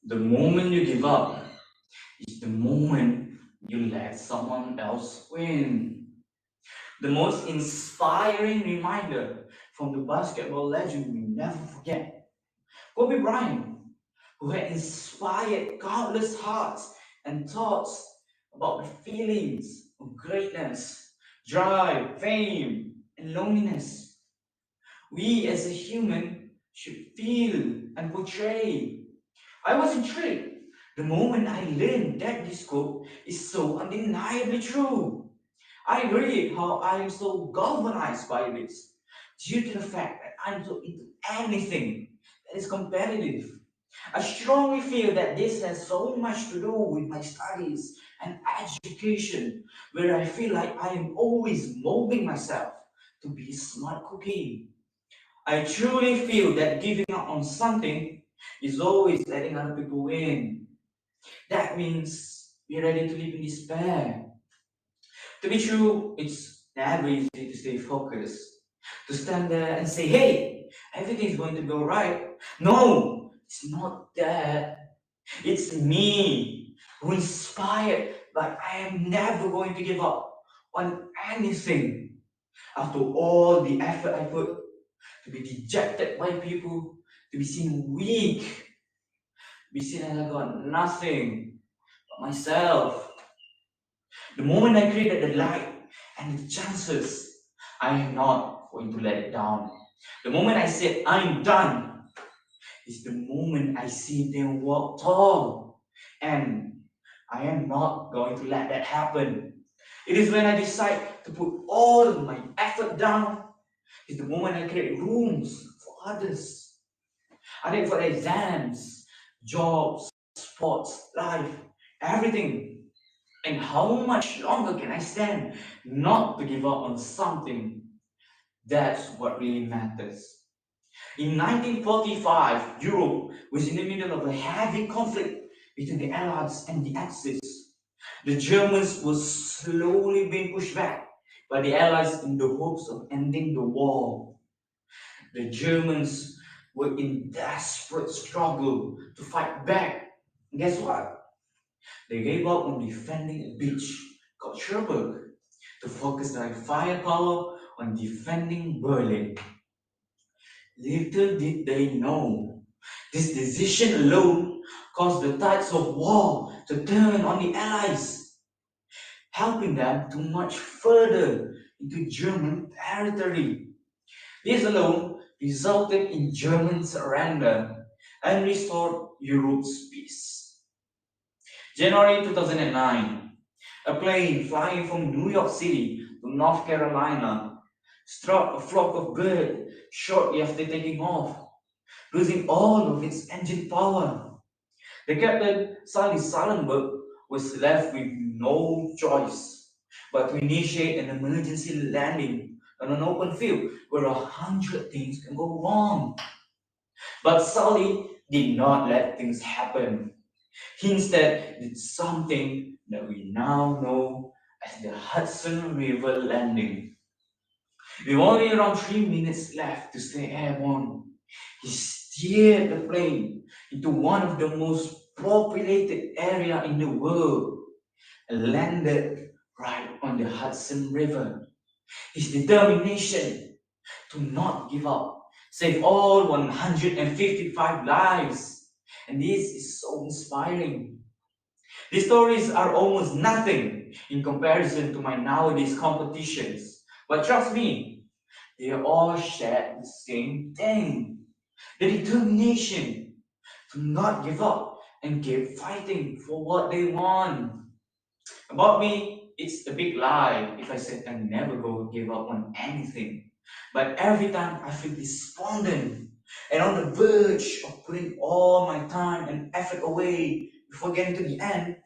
The moment you give up is the moment you let someone else win. The most inspiring reminder from the basketball legend we never forget. Kobe Bryant, who had inspired countless hearts and thoughts about the feelings of greatness, drive, fame, and loneliness. We as a human should feel and portray. I was intrigued the moment I learned that this quote is so undeniably true. I agree how I am so galvanized by this due to the fact that I'm so into anything that is competitive. I strongly feel that this has so much to do with my studies and education, where I feel like I am always molding myself to be a smart cookie. I truly feel that giving up on something is always letting other people win. That means be ready to live in despair. To be true, it's never easy to stay focused, to stand there and say, hey, everything's going to go right. No, it's not that. It's me who inspired, but I am never going to give up on anything. After all the effort I put, to be dejected by people, to be seen weak, to be seen as I got nothing but myself. The moment I created the light and the chances, I am not going to let it down. The moment I said I'm done is the moment I see them walk tall. And I am not going to let that happen. It is when I decide to put all of my effort down, is the moment I create rooms for others. I think for exams, jobs, sports, life, everything. And how much longer can I stand not to give up on something? That's what really matters. In 1945, Europe was in the middle of a heavy conflict between the Allies and the Axis. The Germans were slowly being pushed back by the Allies in the hopes of ending the war. The Germans were in desperate struggle to fight back. And guess what? They gave up on defending a beach called Cherbourg to focus their firepower on defending Berlin. Little did they know, this decision alone caused the tides of war to turn on the Allies, helping them to march further into German territory. This alone resulted in German surrender and restored Europe's peace. January 2009, a plane flying from New York City to North Carolina struck a flock of birds shortly after taking off, losing all of its engine power. The captain, Sally Salenberg, was left with no choice but to initiate an emergency landing on an open field where 100 things can go wrong. But Sally did not let things happen. He instead did something that we now know as the Hudson River landing. With only around 3 minutes left to stay airborne, he steered the plane into one of the most populated area in the world and landed right on the Hudson River. His determination to not give up saved all 155 lives. And this is so inspiring. These stories are almost nothing in comparison to my nowadays competitions. But trust me, they all share the same thing. The determination to not give up and keep fighting for what they want. About me, it's a big lie if I said I never go give up on anything. But every time I feel despondent and on the verge of putting all my time and effort away before getting to the end,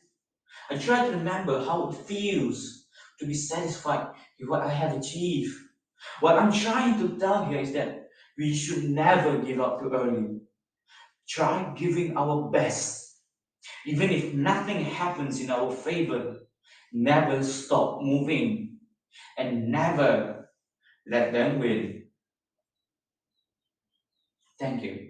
I try to remember how it feels to be satisfied with what I have achieved. What I'm trying to tell here is that we should never give up too early. Try giving our best. Even if nothing happens in our favor, never stop moving and never let them win. Thank you.